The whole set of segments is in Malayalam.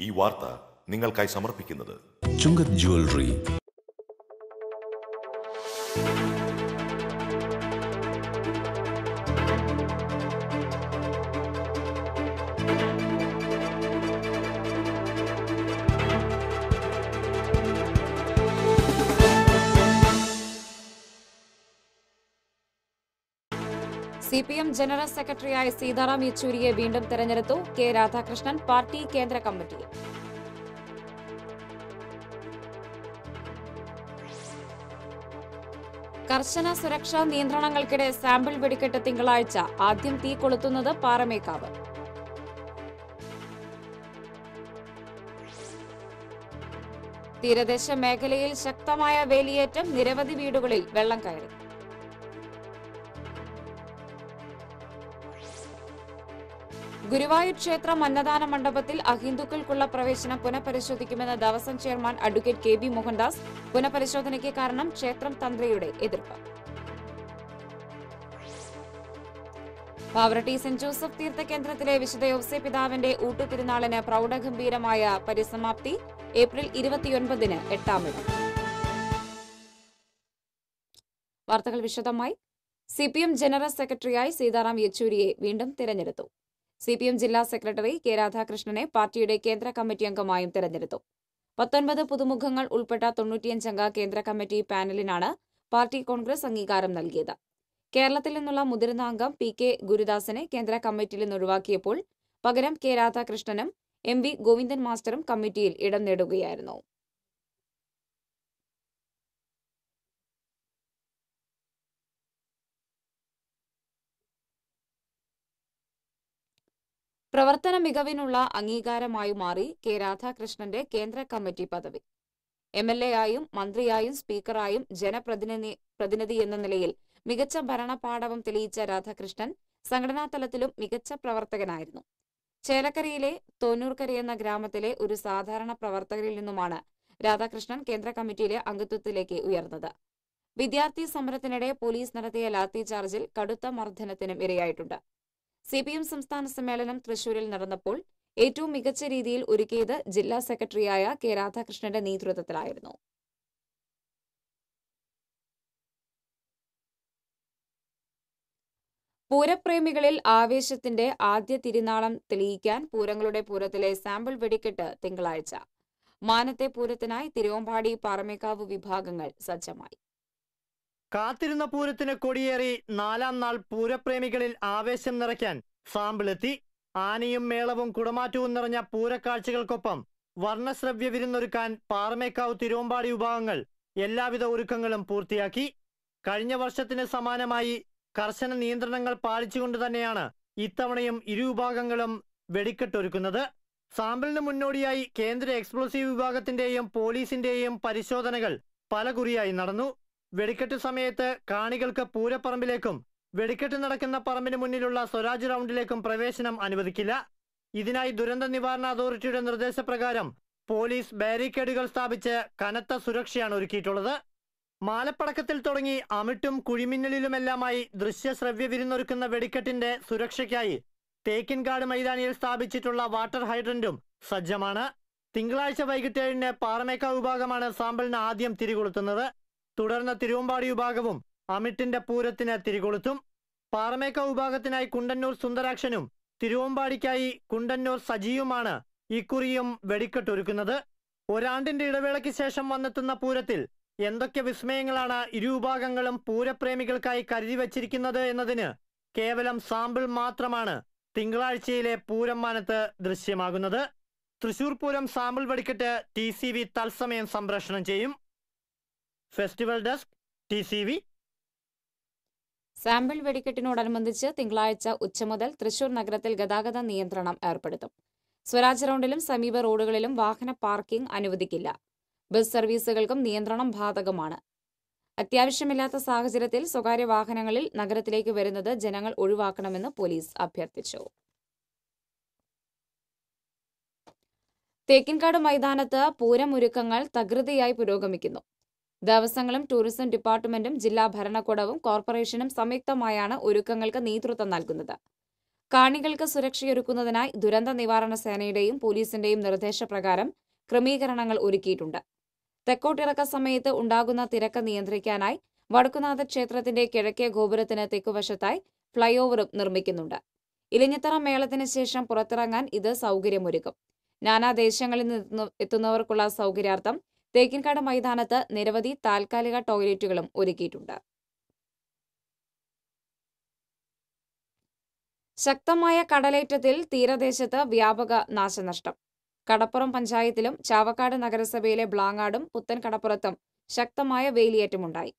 ഈ വാർത്ത നിങ്ങൾക്കായി സമർപ്പിക്കുന്നത് ചുങ്കത് ജ്വല്ലറി. സിപിഎം ജനറൽ സെക്രട്ടറിയായി സീതാറാം യെച്ചൂരിയെ വീണ്ടും തെരഞ്ഞെടുത്തു. കെ രാധാകൃഷ്ണൻ പാർട്ടി കേന്ദ്ര കമ്മിറ്റിയിൽ. കർശന സുരക്ഷാ നിയന്ത്രണങ്ങൾക്കിടെ സാമ്പിൾ വെടിക്കെട്ട് തിങ്കളാഴ്ച. ആദ്യം തീ കൊളുത്തുന്നത് പാറമേക്കാവ്. തീരദേശ മേഖലയിൽ ശക്തമായ വേലിയേറ്റം. നിരവധി വീടുകളിൽ വെള്ളം കയറി. ഗുരുവായൂർ ക്ഷേത്രം അന്നദാന മണ്ഡപത്തിൽ അഹിന്ദുക്കൾക്കുള്ള പ്രവേശനം പുനഃപരിശോധിക്കുമെന്ന് Devaswom chairman advocate K B Mohandas. പുനഃപരിശോധനയ്ക്ക് കാരണം ക്ഷേത്രം തന്ത്രിയുടെ എതിർപ്പ്. പാവറട്ടി സെന്റ് ജോസഫ് തീർത്ഥകേന്ദ്രത്തിലെ വിശുദ്ധ യൗസേ പിതാവിന്റെ ഊട്ടുതിരുനാളിന് പ്രൗഢഗംഭീരമായ പരിസമാപ്തി. ഏപ്രിൽ 29-ന് 8-ാം ഇടം. വാർത്തകൾ വിശദമായി. സിപിഎം ജനറൽ സെക്രട്ടറിയായി സീതാറാം യെച്ചൂരിയെ വീണ്ടും തിരഞ്ഞെടുത്തു. സിപിഎം ജില്ലാ സെക്രട്ടറി കെ രാധാകൃഷ്ണനെ പാർട്ടിയുടെ കേന്ദ്ര കമ്മിറ്റി അംഗമായും തെരഞ്ഞെടുത്തു. 19 പുതുമുഖങ്ങൾ ഉൾപ്പെട്ട 95-അംഗ കേന്ദ്ര കമ്മിറ്റി പാനലിനാണ് പാർട്ടി കോൺഗ്രസ് അംഗീകാരം നൽകിയത്. കേരളത്തിൽ നിന്നുള്ള മുതിർന്ന അംഗം പി കെ ഗുരുദാസനെ കേന്ദ്ര കമ്മിറ്റിയിൽ നിന്ന് ഒഴിവാക്കിയപ്പോൾ പകരം കെ രാധാകൃഷ്ണനും എം വി ഗോവിന്ദൻ മാസ്റ്ററും കമ്മിറ്റിയിൽ ഇടം നേടുകയായിരുന്നു. പ്രവർത്തന മികവിനുള്ള അംഗീകാരമായി മാറി കെ രാധാകൃഷ്ണന്റെ കേന്ദ്ര കമ്മിറ്റി പദവി. എംഎൽഎ ആയും മന്ത്രിയായും സ്പീക്കറായും ജനപ്രതിനിധി എന്ന നിലയിൽ മികച്ച ഭരണപാടവം തെളിയിച്ച രാധാകൃഷ്ണൻ സംഘടനാ തലത്തിലും മികച്ച പ്രവർത്തകനായിരുന്നു. ചേലക്കരയിലെ തോന്നൂർക്കര എന്ന ഗ്രാമത്തിലെ ഒരു സാധാരണ പ്രവർത്തകരിൽ നിന്നുമാണ് രാധാകൃഷ്ണൻ കേന്ദ്ര കമ്മിറ്റിയിലെ അംഗത്വത്തിലേക്ക് ഉയർന്നത്. വിദ്യാർത്ഥി സമരത്തിനിടെ പോലീസ് നടത്തിയ ലാത്തിചാർജിൽ കടുത്ത മർദ്ദനത്തിനും ഇരയായിട്ടുണ്ട്. സിപിഎം സംസ്ഥാന സമ്മേളനം തൃശൂരിൽ നടന്നപ്പോൾ ഏറ്റവും മികച്ച രീതിയിൽ ഒരുക്കിയത് ജില്ലാ സെക്രട്ടറിയായ കെ രാധാകൃഷ്ണന്റെ നേതൃത്വത്തിലായിരുന്നു. പൂരപ്രേമികളിൽ ആവേശത്തിന്റെ ആദ്യ തിരുനാളം തെളിയിക്കാൻ പൂരങ്ങളുടെ പൂരത്തിലെ സാമ്പിൾ വെടിക്കെട്ട് തിങ്കളാഴ്ച. മാനത്തെ പൂരത്തിനായി തിരുവമ്പാടി പാറമേക്കാവ് വിഭാഗങ്ങൾ സജ്ജമായി. കാത്തിരുന്ന പൂരത്തിന് കൊടിയേറി 4-ാം നാൾ പൂരപ്രേമികളിൽ ആവേശം നിറയ്ക്കാൻ സാമ്പിളെത്തി. ആനയും മേളവും കുടമാറ്റവും നിറഞ്ഞ പൂരക്കാഴ്ചകൾക്കൊപ്പം വർണ്ണശ്രവ്യ വിരുന്നൊരുക്കാൻ പാറമേക്കാവ് തിരുവമ്പാടി വിഭാഗങ്ങൾ എല്ലാവിധ ഒരുക്കങ്ങളും പൂർത്തിയാക്കി. കഴിഞ്ഞ വർഷത്തിന് സമാനമായി കർശന നിയന്ത്രണങ്ങൾ പാലിച്ചുകൊണ്ട് തന്നെയാണ് ഇത്തവണയും ഇരു വിഭാഗങ്ങളും വെടിക്കെട്ടൊരുക്കുന്നത്. സാമ്പിളിന് മുന്നോടിയായി കേന്ദ്ര എക്സ്പ്ലോസീവ് വിഭാഗത്തിന്റെയും പോലീസിന്റെയും പരിശോധനകൾ പലകുറിയായി നടന്നു. വെടിക്കെട്ട് സമയത്ത് കാണികൾക്ക് പൂരപ്പറമ്പിലേക്കും വെടിക്കെട്ട് നടക്കുന്ന പറമ്പിന് മുന്നിലുള്ള സ്വരാജ് റൗണ്ടിലേക്കും പ്രവേശനം അനുവദിക്കില്ല. ഇതിനായി ദുരന്ത നിവാരണ അതോറിറ്റിയുടെ നിർദ്ദേശപ്രകാരം പോലീസ് ബാരിക്കേഡുകൾ സ്ഥാപിച്ച് കനത്ത സുരക്ഷയാണ് ഒരുക്കിയിട്ടുള്ളത്. മാലപ്പടക്കത്തിൽ തുടങ്ങി അമിട്ടും കുഴിമിന്നലിലുമെല്ലാമായി ദൃശ്യശ്രവ്യ വിരുന്നൊരുക്കുന്ന വെടിക്കെട്ടിന്റെ സുരക്ഷയ്ക്കായി തേക്കിൻകാട് മൈതാനിയിൽ സ്ഥാപിച്ചിട്ടുള്ള വാട്ടർ ഹൈഡ്രന്റും സജ്ജമാണ്. തിങ്കളാഴ്ച വൈകിട്ട് 7-ന് പാറമേക്കാവ് വിഭാഗമാണ് സാമ്പിളിന് ആദ്യം തിരികൊളുത്തുന്നത്. തുടർന്ന് തിരുവമ്പാടി വിഭാഗവും അമിട്ടിന്റെ പൂരത്തിന് തിരികൊളുത്തും. പാറമേക്കാവ് വിഭാഗത്തിനായി കുണ്ടന്നൂർ സുന്ദരാക്ഷനും തിരുവമ്പാടിക്കായി കുണ്ടന്നൂർ സജിയുമാണ് ഇക്കുറിയും വെടിക്കെട്ടൊരുക്കുന്നത്. ഒരാണ്ടിന്റെ ഇടവേളയ്ക്ക് ശേഷം വന്നെത്തുന്ന പൂരത്തിൽ എന്തൊക്കെ വിസ്മയങ്ങളാണ് ഇരു വിഭാഗങ്ങളും പൂരപ്രേമികൾക്കായി കരുതി വച്ചിരിക്കുന്നത് എന്നതിന് കേവലം സാമ്പിൾ മാത്രമാണ് തിങ്കളാഴ്ചയിലെ പൂരം മാനത്ത് ദൃശ്യമാകുന്നത്. തൃശൂർ പൂരം സാമ്പിൾ വെടിക്കെട്ട് TCV തത്സമയം സംപ്രേഷണം ചെയ്യും. Festival desk TCV. സാമ്പിൾ വെടിക്കെട്ടിനോടനുബന്ധിച്ച് തിങ്കളാഴ്ച ഉച്ചമുതൽ തൃശൂർ നഗരത്തിൽ ഗതാഗത നിയന്ത്രണം ഏർപ്പെടുത്തും. സ്വരാജ് റൗണ്ടിലും സമീപ റോഡുകളിലും വാഹന പാർക്കിംഗ് അനുവദിക്കില്ല. ബസ് സർവീസുകൾക്കും നിയന്ത്രണം ബാധകമാണ്. അത്യാവശ്യമില്ലാത്ത സാഹചര്യത്തിൽ സ്വകാര്യ വാഹനങ്ങളിൽ നഗരത്തിലേക്ക് വരുന്നത് ജനങ്ങൾ ഒഴിവാക്കണമെന്ന് പോലീസ് അഭ്യർത്ഥിച്ചു. തേക്കിൻകാട് മൈതാനത്ത് പൂരമൊരുക്കങ്ങൾ തകൃതിയായി പുരോഗമിക്കുന്നു. ദേവസ്വങ്ങളും ടൂറിസം ഡിപ്പാർട്ട്മെന്റും ജില്ലാ ഭരണകൂടവും കോർപ്പറേഷനും സംയുക്തമായാണ് ഒരുക്കങ്ങൾക്ക് നേതൃത്വം നൽകുന്നത്. കാണികൾക്ക് സുരക്ഷയൊരുക്കുന്നതിനായി ദുരന്ത നിവാരണ സേനയുടെയും പോലീസിന്റെയും നിർദ്ദേശപ്രകാരം ക്രമീകരണങ്ങൾ ഒരുക്കിയിട്ടുണ്ട്. തെക്കോട്ടിറക്ക സമയത്ത് ഉണ്ടാകുന്ന തിരക്ക് നിയന്ത്രിക്കാനായി വടക്കുനാഥ ക്ഷേത്രത്തിന്റെ കിഴക്കേ ഗോപുരത്തിന് തെക്കുവശത്തായി ഫ്ളൈ ഓവറും നിർമ്മിക്കുന്നുണ്ട്. ഇലഞ്ഞിത്തറ മേളത്തിന് ശേഷം പുറത്തിറങ്ങാൻ ഇത് സൗകര്യമൊരുക്കും. നാനാദേശങ്ങളിൽ നിന്ന് എത്തുന്നവർക്കുള്ള സൗകര്യാർത്ഥം തേക്കിൻകാട് മൈതാനത്ത് നിരവധി താൽക്കാലിക ടോയ്ലറ്റുകളും ഒരുക്കിയിട്ടുണ്ട്. ശക്തമായ കടലേറ്റത്തിൽ തീരദേശത്ത് വ്യാപക നാശനഷ്ടം. കടപ്പുറം പഞ്ചായത്തിലും ചാവക്കാട് നഗരസഭയിലെ ബ്ലാങ്ങാടും പുത്തൻ കടപ്പുറത്തും ശക്തമായ വേലിയേറ്റമുണ്ടായി.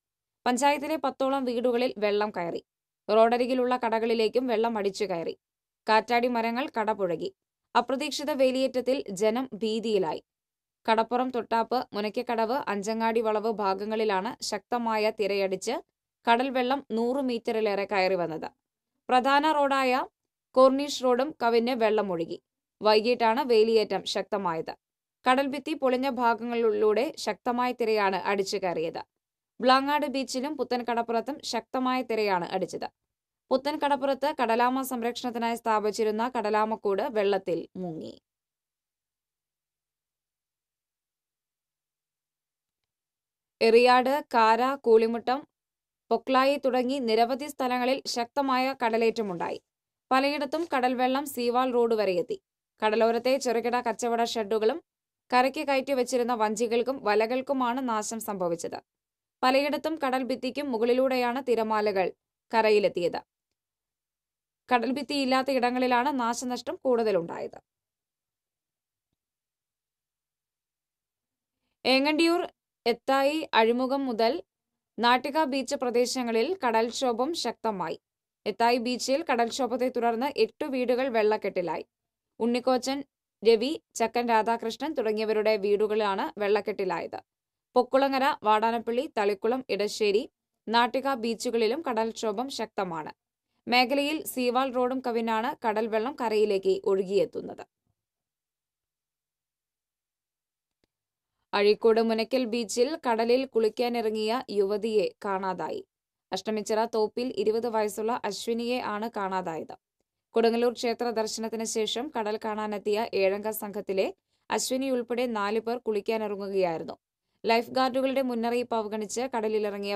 പഞ്ചായത്തിലെ 10ഓളം വീടുകളിൽ വെള്ളം കയറി. റോഡരികിലുള്ള കടകളിലേക്കും വെള്ളം അടിച്ചു കയറി. കാറ്റാടി മരങ്ങൾ കടപുഴകി. അപ്രതീക്ഷിത വേലിയേറ്റത്തിൽ ജനം ഭീതിയിലായി. കടപ്പുറം തൊട്ടാപ്പ്, മുനയ്ക്കക്കടവ്, അഞ്ചങ്ങാടി വളവ് ഭാഗങ്ങളിലാണ് ശക്തമായ തിരയടിച്ച് കടൽ വെള്ളം 100 മീറ്ററിലേറെ കയറി വന്നത്. പ്രധാന റോഡായ കോർണീഷ് റോഡും കവിഞ്ഞ് വെള്ളമൊഴുകി. വൈകിട്ടാണ് വേലിയേറ്റം ശക്തമായത്. കടൽഭിത്തി പൊളിഞ്ഞ ഭാഗങ്ങളിലൂടെ ശക്തമായ തിരയാണ് അടിച്ചു കയറിയത്. ബ്ലാങ്ങാട് ബീച്ചിലും പുത്തൻ കടപ്പുറത്തും ശക്തമായ തിരയാണ് അടിച്ചത്. പുത്തൻ കടപ്പുറത്ത് കടലാമ സംരക്ഷണത്തിനായി സ്ഥാപിച്ചിരുന്ന കടലാമക്കൂട് വെള്ളത്തിൽ മുങ്ങി. എറിയാട്, കാര, കൂളിമുട്ടം, പൊക്ലായി തുടങ്ങി നിരവധി സ്ഥലങ്ങളിൽ ശക്തമായ കടലേറ്റമുണ്ടായി. പലയിടത്തും കടൽവെള്ളം സീവാൾ റോഡ് വരെയെത്തി. കടലോരത്തെ ചെറുകിട കച്ചവട ഷെഡുകളും കരയ്ക്ക് കയറ്റി വെച്ചിരുന്ന വഞ്ചികൾക്കും വലകൾക്കുമാണ് നാശം സംഭവിച്ചത്. പലയിടത്തും കടൽഭിത്തിക്കും മുകളിലൂടെയാണ് തിരമാലകൾ കരയിലെത്തിയത്. കടൽഭിത്തിയില്ലാത്ത ഇടങ്ങളിലാണ് നാശനഷ്ടം കൂടുതലുണ്ടായത്. ഏങ്ങണ്ടിയൂർ, എത്തായി, അഴിമുഖം മുതൽ നാട്ടിക ബീച്ച് പ്രദേശങ്ങളിൽ കടൽക്ഷോഭം ശക്തമായി. എത്തായി ബീച്ചിൽ കടൽക്ഷോഭത്തെ തുടർന്ന് 8 വീടുകൾ വെള്ളക്കെട്ടിലായി. ഉണ്ണിക്കോച്ചൻ, രവി, ചക്കൻ രാധാകൃഷ്ണൻ തുടങ്ങിയവരുടെ വീടുകളാണ് വെള്ളക്കെട്ടിലായത്. പൊക്കുളങ്ങര, വാടാനപ്പള്ളി, തളിക്കുളം, ഇടശ്ശേരി, നാട്ടിക ബീച്ചുകളിലും കടൽക്ഷോഭം ശക്തമാണ്. മേഖലയിൽ സീവാൾ റോഡും കവിഞ്ഞാണ് കടൽവെള്ളം കരയിലേക്ക് ഒഴുകിയെത്തുന്നത്. അഴീക്കോട് മുനയ്ക്കൽ ബീച്ചിൽ കടലിൽ കുളിക്കാനിറങ്ങിയ യുവതിയെ കാണാതായി. അഷ്ടമിച്ചിറ തോപ്പിൽ 20 വയസ്സുള്ള അശ്വിനിയെ ആണ് കാണാതായത്. കൊടുങ്ങല്ലൂർ ക്ഷേത്ര ദർശനത്തിന് ശേഷം കടൽ കാണാനെത്തിയ 7 സംഘത്തിലെ അശ്വിനി ഉൾപ്പെടെ 4 പേർ കുളിക്കാനിറങ്ങുകയായിരുന്നു. ലൈഫ് ഗാർഡുകളുടെ മുന്നറിയിപ്പ് അവഗണിച്ച് കടലിലിറങ്ങിയ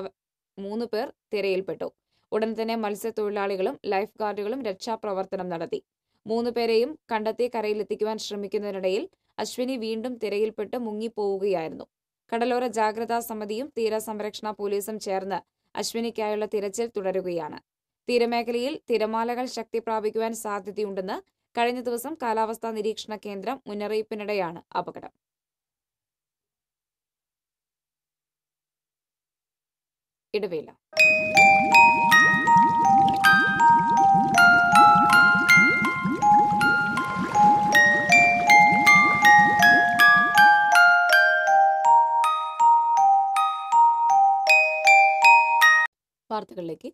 3 പേർ തിരയിൽപ്പെട്ടു. ഉടൻ തന്നെ മത്സ്യത്തൊഴിലാളികളും ലൈഫ് ഗാർഡുകളും രക്ഷാപ്രവർത്തനം നടത്തി. 3 പേരെയും കണ്ടെത്തി കരയിലെത്തിക്കുവാൻ ശ്രമിക്കുന്നതിനിടയിൽ അശ്വിനി വീണ്ടും തിരയിൽപ്പെട്ട് മുങ്ങിപ്പോവുകയായിരുന്നു. കടലോര ജാഗ്രതാ സമിതിയും തീരസംരക്ഷണ പോലീസും ചേർന്ന് അശ്വിനിക്കായുള്ള തിരച്ചിൽ തുടരുകയാണ്. തീരമേഖലയിൽ തിരമാലകൾ ശക്തി പ്രാപിക്കുവാൻ സാധ്യതയുണ്ടെന്ന് കഴിഞ്ഞ ദിവസം കാലാവസ്ഥാ നിരീക്ഷണ കേന്ദ്രം മുന്നറിയിപ്പിനിടെയാണ് അപകടം. ഇടവേള. വാർത്തകളിലേക്ക്.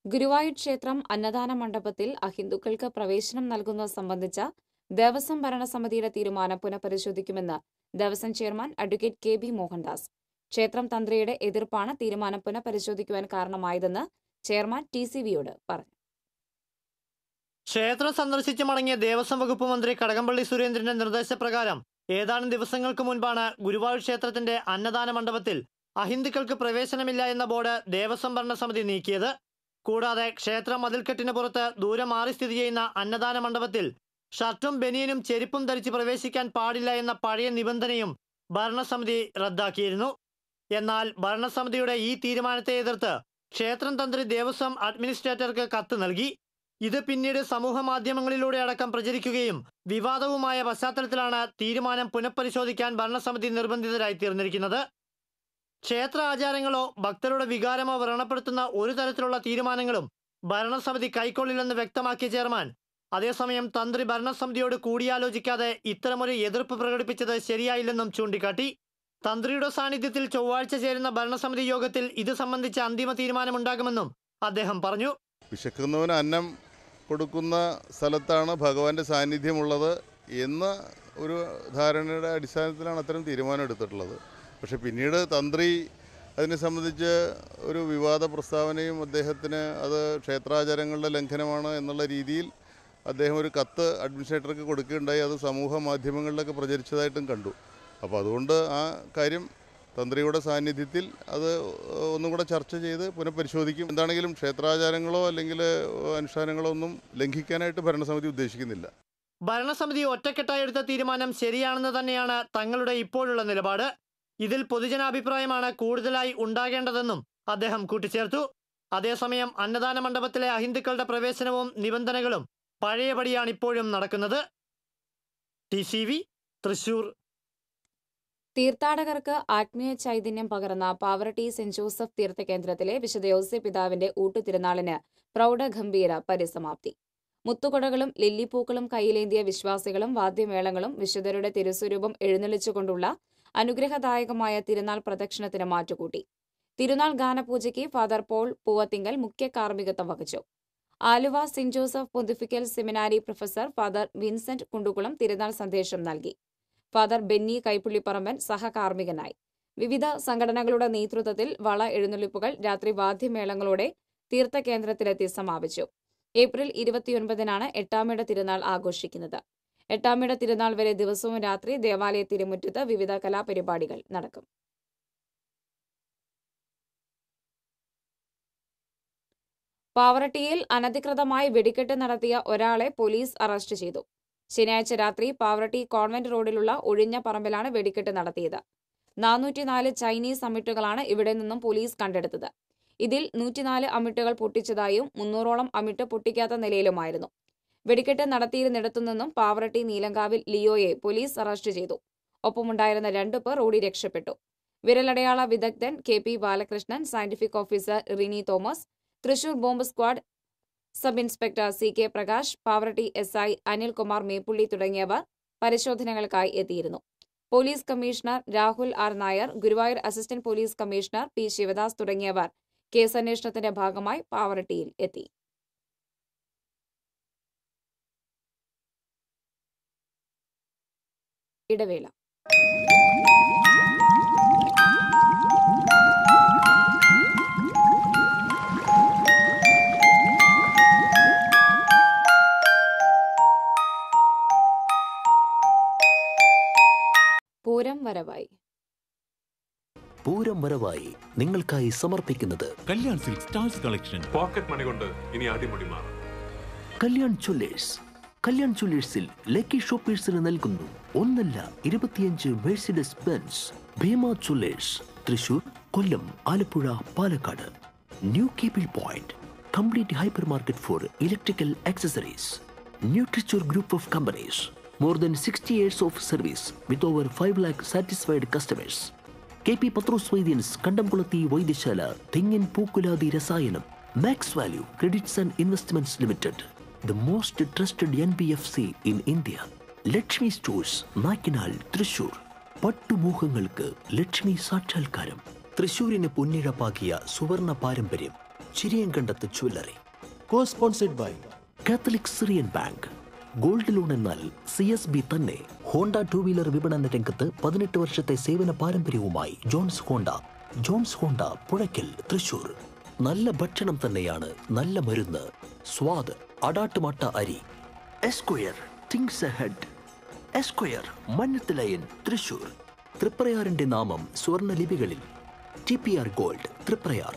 ഗുരുവായൂർ ക്ഷേത്രം അന്നദാന മണ്ഡപത്തിൽ അഹിന്ദുക്കൾക്ക് പ്രവേശനം നൽകുന്നത് സംബന്ധിച്ച ദേവസ്വം ഭരണസമിതിയുടെ തീരുമാനം പുനഃപരിശോധിക്കുമെന്ന് Devaswom chairman advocate KB. Mohandas. ക്ഷേത്രം തന്ത്രിയുടെ എതിർപ്പാണ് തീരുമാനം പുനഃപരിശോധിക്കുവാൻ കാരണമായതെന്ന് ചെയർമാൻ ടി.സി.വിയോട് പറഞ്ഞു. ക്ഷേത്രം സന്ദർശിച്ച് മടങ്ങിയ ദേവസ്വം വകുപ്പ് മന്ത്രി കടകംപള്ളി സുരേന്ദ്രന്റെ നിർദ്ദേശപ്രകാരം ഏതാനും ദിവസങ്ങൾക്ക് മുൻപാണ് ഗുരുവായൂർ ക്ഷേത്രത്തിന്റെ അന്നദാന മണ്ഡപത്തിൽ അഹിന്ദുക്കൾക്ക് പ്രവേശനമില്ല എന്ന ബോർഡ് ദേവസ്വം ഭരണസമിതി നീക്കിയത്. കൂടാതെ ക്ഷേത്ര മതിൽക്കെട്ടിന് പുറത്ത് ദൂരെ മാറി സ്ഥിതി ചെയ്യുന്ന അന്നദാന മണ്ഡപത്തിൽ ഷർട്ടും ബനിയനും ചെരുപ്പും ധരിച്ച് പ്രവേശിക്കാൻ പാടില്ല എന്ന പഴയ നിബന്ധനയും ഭരണസമിതി റദ്ദാക്കിയിരുന്നു. എന്നാൽ ഭരണസമിതിയുടെ ഈ തീരുമാനത്തെ എതിർത്ത് ക്ഷേത്രം തന്ത്രി ദേവസ്വം അഡ്മിനിസ്ട്രേറ്റർക്ക് കത്ത് നൽകി. ഇത് പിന്നീട് സമൂഹ മാധ്യമങ്ങളിലൂടെ അടക്കം പ്രചരിക്കുകയും വിവാദവുമായ പശ്ചാത്തലത്തിലാണ് തീരുമാനം പുനഃപരിശോധിക്കാൻ ഭരണസമിതി നിർബന്ധിതരായി തീർന്നിരിക്കുന്നത്. ക്ഷേത്ര ആചാരങ്ങളോ ഭക്തരുടെ വികാരമോ വ്രണപ്പെടുത്തുന്ന ഒരു തരത്തിലുള്ള തീരുമാനങ്ങളും ഭരണസമിതി കൈക്കൊള്ളില്ലെന്ന് വ്യക്തമാക്കിയ ചെയർമാൻ അതേസമയം തന്ത്രി ഭരണസമിതിയോട് കൂടിയാലോചിക്കാതെ ഇത്തരമൊരു എതിർപ്പ് പ്രകടിപ്പിച്ചത് ശരിയായില്ലെന്നും ചൂണ്ടിക്കാട്ടി. തന്ത്രിയുടെ സാന്നിധ്യത്തിൽ ചൊവ്വാഴ്ച ചേരുന്ന ഭരണസമിതി യോഗത്തിൽ ഇത് സംബന്ധിച്ച അന്തിമ തീരുമാനമുണ്ടാകുമെന്നും അദ്ദേഹം പറഞ്ഞു. വിശക്കുന്നവന് അന്നം കൊടുക്കുന്ന സ്ഥലത്താണ് ഭഗവാന്റെ സാന്നിധ്യമുള്ളത് എന്ന ഒരു ധാരണയുടെ അടിസ്ഥാനത്തിലാണ് അത്തരം തീരുമാനം എടുത്തിട്ടുള്ളത്. പക്ഷെ പിന്നീട് തന്ത്രി അതിനെ സംബന്ധിച്ച് ഒരു വിവാദ പ്രസ്താവനയും അദ്ദേഹത്തിന് അത് ക്ഷേത്രാചാരങ്ങളുടെ ലംഘനമാണ് എന്നുള്ള രീതിയിൽ അദ്ദേഹം ഒരു കത്ത് അഡ്മിനിസ്ട്രേറ്റർക്ക് കൊടുക്കുകയുണ്ടായി. അത് സമൂഹ മാധ്യമങ്ങളിലൊക്കെ പ്രചരിച്ചതായിട്ടും കണ്ടു. അപ്പോൾ അതുകൊണ്ട് ആ കാര്യം തന്ത്രിയുടെ സാന്നിധ്യത്തിൽ അത് ഒന്നും കൂടെ ചർച്ച ചെയ്ത് പുനഃപരിശോധിക്കും. എന്താണെങ്കിലും ക്ഷേത്രാചാരങ്ങളോ അല്ലെങ്കിൽ അനുഷ്ഠാനങ്ങളോ ഒന്നും ലംഘിക്കാനായിട്ട് ഭരണസമിതി ഉദ്ദേശിക്കുന്നില്ല. ഭരണസമിതി ഒറ്റക്കെട്ടായി എടുത്ത തീരുമാനം ശരിയാണെന്ന് തന്നെയാണ് തങ്ങളുടെ ഇപ്പോഴുള്ള നിലപാട്. ഇതിൽ പൊതുജനാഭിപ്രായമാണ് കൂടുതലായി ഉണ്ടാകേണ്ടതെന്നും അദ്ദേഹം കൂട്ടിച്ചേർത്തു. അതേസമയം അന്നദാന മണ്ഡപത്തിലെ അഹിന്ദുക്കളുടെ പ്രവേശനവും നിബന്ധനകളും പഴയപടിയാണ് ഇപ്പോഴും നടക്കുന്നത്. TCV തൃശൂർ. തീർത്ഥാടകർക്ക് ആത്മീയ ചൈതന്യം പകർന്ന പാവറട്ടി സെന്റ് ജോസഫ് തീർത്ഥകേന്ദ്രത്തിലെ വിശുദ്ധ യോസേഫ് പിതാവിന്റെ ഊട്ടുതിരുനാളിന് പ്രൗഢഗംഭീര പരിസമാപ്തി. മുത്തുകൊടകളും ലില്ലിപ്പൂക്കളും കൈയിലേന്തിയ വിശ്വാസികളും വാദ്യമേളങ്ങളും വിശുദ്ധരുടെ തിരുസ്വരൂപം എഴുന്നള്ളിച്ചുകൊണ്ടുള്ള അനുഗ്രഹദായകമായ തിരുനാൾ പ്രദക്ഷിണത്തിന് മാറ്റുകൂട്ടി. തിരുനാൾ ഗാനപൂജയ്ക്ക് ഫാദർ പോൾ പൂവത്തിങ്കൽ മുഖ്യ കാർമ്മികത്വം വഹിച്ചു. ആലുവ സെന്റ് ജോസഫ് പൊന്തിഫിക്കൽ സെമിനാരി പ്രൊഫസർ ഫാദർ വിൻസെന്റ് കുണ്ടുകുളം തിരുനാൾ സന്ദേശം നൽകി. ഫാദർ ബെന്നി കൈപ്പുള്ളിപ്പറമ്പൻ സഹകാർമ്മികനായി. വിവിധ സംഘടനകളുടെ നേതൃത്വത്തിൽ വള എഴുന്നള്ളിപ്പുകൾ രാത്രി വാദ്യമേളങ്ങളോടെ തീർത്ഥകേന്ദ്രത്തിലെത്തി സമാപിച്ചു. ഏപ്രിൽ 29-നാണ് എട്ടാമയുടെ തിരുനാൾ ആഘോഷിക്കുന്നത്. എട്ടാമയുടെ തിരുനാൾ വരെ ദിവസവും രാത്രി ദേവാലയ തിരുമുറ്റത്ത് വിവിധ കലാപരിപാടികൾ നടക്കും. പാവറട്ടിയിൽ അനധികൃതമായി വെടിക്കെട്ട് നടത്തിയ ഒരാളെ പോലീസ് അറസ്റ്റ് ചെയ്തു. ശനിയാഴ്ച രാത്രി പാവറട്ടി കോൺവെന്റ് റോഡിലുള്ള ഒഴിഞ്ഞ പറമ്പിലാണ് വെടിക്കെട്ട് നടത്തിയത്. 404 ചൈനീസ് അമിട്ടുകളാണ് ഇവിടെ നിന്നും പോലീസ് കണ്ടെടുത്തത്. ഇതിൽ 104 അമിട്ടുകൾ പൊട്ടിച്ചതായും 300ഓളം അമിട്ട് പൊട്ടിക്കാത്ത നിലയിലുമായിരുന്നു. വെടിക്കെട്ട് നടത്തിയിരുന്നിടത്തുനിന്നും പാവറട്ടി നീലങ്കാവിൽ ലിയോയെ പോലീസ് അറസ്റ്റ് ചെയ്തു. ഒപ്പമുണ്ടായിരുന്ന 2 പേർ ഓടി രക്ഷപ്പെട്ടു. വിരലടയാള വിദഗ്ധൻ KP Balakrishnan, scientific officer Rini Thomas, Thrissur bomb squad sub inspector CK Prakash, Pavaratti SI Anilkumar Meppully തുടങ്ങിയവർ പരിശോധനകൾക്കായി എത്തിയിരുന്നു. Police commissioner Rahul R. Nair, Guruvayur assistant police commissioner P. Sivadas തുടങ്ങിയവർ കേസന്വേഷണത്തിന്റെ ഭാഗമായി പാവറട്ടിയിൽ എത്തി. ഇടവേള. പൂരം വരവായി. പൂരം വരവായി നിങ്ങൾക്കായി സമർപ്പിക്കുന്നത് Kalyan silk stars collection. Pocket money കൊണ്ട് ഇനി അടിമുടി മാറും. കല്യാൺ ജ്വല്ലേഴ്സ്. കല്യാൺ ജ്വല്ലേഴ്സിൽ ലക്കി ഷോപ്പേഴ്സിന് നൽകുന്നു 1 അല്ല 25 Mercedes Benz. Bhima jewellers Thrissur, Kollam, Alappuzha, Palakkad. New cable point, complete hyper market for electrical accessories. New Trichur group of companies. More than 60 years of service with over 5 lakh satisfied customers. KP Patros Vaidyan's Kandamkulati Vaidishala, Thingan Pukuladi Rasayanam, Max Value Credits and Investments Limited, the most trusted NBFC in India. Lakshmi Stores, Nakinal, Thrissur. പട്ടു മോഹങ്ങൾക്ക് ലക്ഷ്മി സാക്ഷാത്കാരം. തൃശൂരിന് പുന്നിഴപ്പാക്കിയ സുവർണ പാരമ്പര്യം. Chiriyankandath jewellery. Co-sponsored by Catholic Syrian Bank. Gold loan എന്നാൽ CSB തന്നെ. ഹോണ്ട 2-വീലർ വിപണന രംഗത്ത് 18 വർഷത്തെ സേവന പാരമ്പര്യവുമായി ജോൺസ് ഹോണ്ട. ജോൺസ് ഹോണ്ട പുഴയ്ക്കൽ, തൃശൂർ. നല്ല ഭക്ഷണം തന്നെയാണ് നല്ല മരുന്ന്. സ്വാദ് അടാട്ടുമാട്ട അരി. Esquire things ahead. Esquire Manjath lane, Thrissur. തൃപ്രയാറിന്റെ നാമം സ്വർണ്ണ ലിപികളിൽ. TPR gold, Triprayar.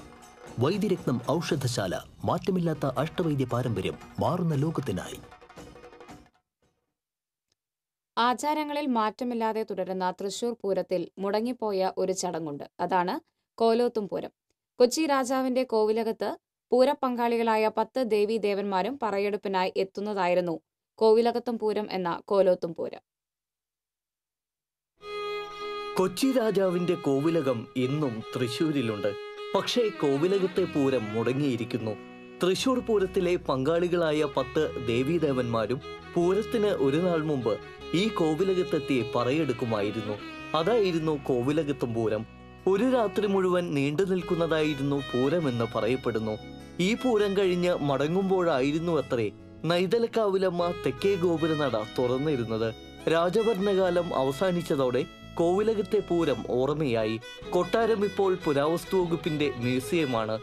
വൈദ്യരത്നം ഔഷധശാല. മാറ്റമില്ലാത്ത അഷ്ടവൈദ്യ പാരമ്പര്യം മാറുന്ന ലോകത്തിനായി. ആചാരങ്ങളിൽ മാറ്റമില്ലാതെ തുടരുന്ന തൃശൂർ പൂരത്തിൽ മുടങ്ങിപ്പോയ ഒരു ചടങ്ങുണ്ട്. അതാണ് കോലോത്തും പൂരം. കൊച്ചി രാജാവിന്റെ കോവിലകത്ത് പൂരപ്പങ്കാളികളായ 10 ദേവീദേവന്മാരും പറയെടുപ്പിനായി എത്തുന്നതായിരുന്നു കോവിലകത്തും പൂരം എന്ന കോലോത്തും പൂരം. കൊച്ചി രാജാവിന്റെ കോവിലകം ഇന്നും തൃശൂരിലുണ്ട്. പക്ഷേ കോവിലകത്തെ പൂരം മുടങ്ങിയിരിക്കുന്നു. തൃശൂർ പൂരത്തിലെ പങ്കാളികളായ 10 ദേവീദേവന്മാരും പൂരത്തിന് ഒരു നാൾ മുമ്പ് ഈ കോവിലകത്തെത്തി പറയെടുക്കുമായിരുന്നു. അതായിരുന്നു കോവിലകത്തും പൂരം. ഒരു രാത്രി മുഴുവൻ നീണ്ടു നിൽക്കുന്നതായിരുന്നു പൂരമെന്ന് പറയപ്പെടുന്നു. ഈ പൂരം കഴിഞ്ഞ് മടങ്ങുമ്പോഴായിരുന്നു അത്രേ നൈതലക്കാവിലമ്മ തെക്കേ ഗോപുരനട തുറന്നിരുന്നത്. രാജഭരണകാലം അവസാനിച്ചതോടെ കോവിലകത്തെ പൂരം ഓർമ്മയായി. കൊട്ടാരം ഇപ്പോൾ പുരാവസ്തു വകുപ്പിന്റെ മ്യൂസിയമാണ്.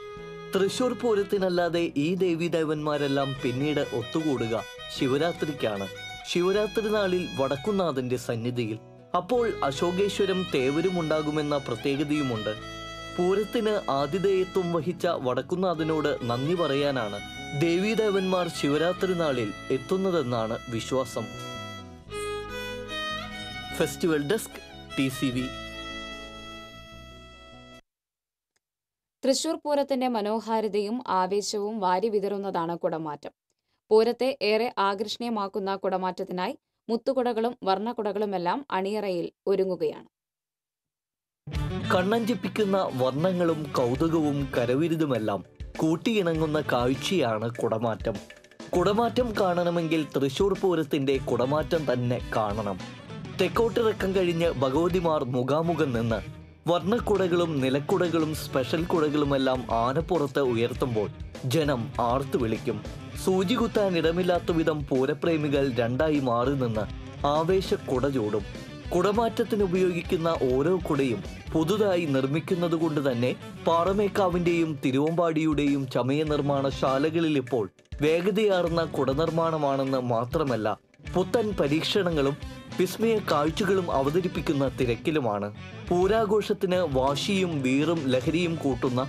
തൃശൂർ പൂരത്തിനല്ലാതെ ഈ ദേവീദേവന്മാരെല്ലാം പിന്നീട് ഒത്തുകൂടുക ശിവരാത്രിക്കാണ്. ശിവരാത്രി നാളിൽ വടക്കുന്നാഥന്റെ സന്നിധിയിൽ അപ്പോൾ അശോകേശ്വരം തേവരും ഉണ്ടാകുമെന്ന പ്രത്യേകതയുമുണ്ട്. പൂരത്തിന് ആതിഥേയത്വം വഹിച്ച വടക്കുന്നാഥനോട് നന്ദി പറയാനാണ് ദേവീദേവന്മാർ ശിവരാത്രി നാളിൽ എത്തുന്നതെന്നാണ് വിശ്വാസം. Festival desk TCV. തൃശൂർ പൂരത്തിന്റെ മനോഹാരിതയും ആവേശവും വാരി വിതറുന്നതാണ് കുടമാറ്റം. പൂരത്തെ ഏറെ ആകർഷണീയമാക്കുന്ന കുടമാറ്റത്തിനായി മുത്തുകുടകളും വർണ്ണക്കുടകളുമെല്ലാം അണിയറയിൽ ഒരുങ്ങുകയാണ്. കണ്ണഞ്ചിപ്പിക്കുന്ന വർണ്ണങ്ങളും കൗതുകവും കരവിരുതുമെല്ലാം കൂട്ടിയിണങ്ങുന്ന കാഴ്ചയാണ് കുടമാറ്റം. കുടമാറ്റം കാണണമെങ്കിൽ തൃശൂർ പൂരത്തിന്റെ കുടമാറ്റം തന്നെ കാണണം. തെക്കോട്ടിറക്കം കഴിഞ്ഞ് ഭഗവതിമാർ മുഖാമുഖം നിന്ന് വർണ്ണക്കുടകളും നിലക്കുടകളും സ്പെഷ്യൽ കുടകളുമെല്ലാം ആനപ്പുറത്ത് ഉയർത്തുമ്പോൾ ജനം ആർത്തു വിളിക്കും. സൂചി കുത്താൻ ഇടമില്ലാത്ത വിധം പൂരപ്രേമികൾ രണ്ടായി മാറി നിന്ന് ആവേശ കുട ചൂടും. കുടമാറ്റത്തിന് ഉപയോഗിക്കുന്ന ഓരോ കുടയും പുതുതായി നിർമ്മിക്കുന്നത് കൊണ്ട് തന്നെ പാറമേക്കാവിന്റെയും തിരുവമ്പാടിയുടെയും ചമയ നിർമ്മാണശാലകളിൽ ഇപ്പോൾ വേഗതയാർന്ന കുടനിർമ്മാണമാണെന്ന് മാത്രമല്ല, പുത്തൻ പരീക്ഷണങ്ങളും വിസ്മയ കാഴ്ചകളും അവതരിപ്പിക്കുന്ന തിരക്കിലുമാണ്. പൂരാഘോഷത്തിന് വാശിയും വീറും ലഹരിയും കൂട്ടുന്ന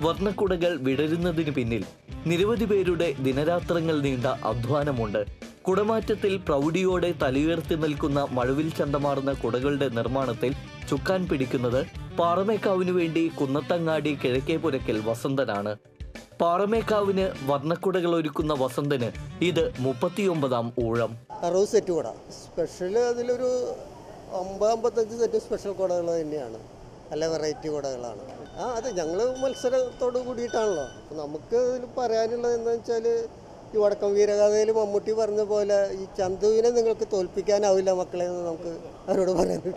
വർണ്ണക്കുടകൾ വിടരുന്നതിന് പിന്നിൽ നിരവധി പേരുടെ ദിനരാത്രങ്ങൾ നീണ്ട അധ്വാനമുണ്ട്. കുടമാറ്റത്തിൽ പ്രൗഢിയോടെ തലയുയർത്തി നിൽക്കുന്ന മഴവിൽ ചന്തമാർന്ന കുടകളുടെ നിർമ്മാണത്തിൽ ചുക്കാൻ പിടിക്കുന്നത് പാറമേക്കാവിനു വേണ്ടി കുന്നത്തങ്ങാടി കിഴക്കേപുരക്കൽ വസന്തനാണ്. പാറമേക്കാവിന് വർണ്ണക്കുടകൾ ഒരുക്കുന്ന വസന്തന് ഇത് 39ാം ഊഴം. 60 സെറ്റ് കുട സ്പെഷ്യൽ, അതിലൊരു 50-55 സെറ്റ് സ്പെഷ്യൽ കുടകൾ തന്നെയാണ്. നല്ല വെറൈറ്റി കുടകളാണ്. അത് ഞങ്ങൾ മത്സരത്തോട് കൂടിയിട്ടാണല്ലോ. നമുക്ക് ഇതിൽ പറയാനുള്ളത് എന്താണെന്ന് വെച്ചാൽ, ഈ വടക്കം വീരഗാഥയിൽ മമ്മൂട്ടി പറഞ്ഞ പോലെ ഈ ചന്തുവിനെ നിങ്ങൾക്ക് തോൽപ്പിക്കാനാവില്ല മക്കളെ എന്ന് നമുക്ക് അവരോട് പറയാനുണ്ട്.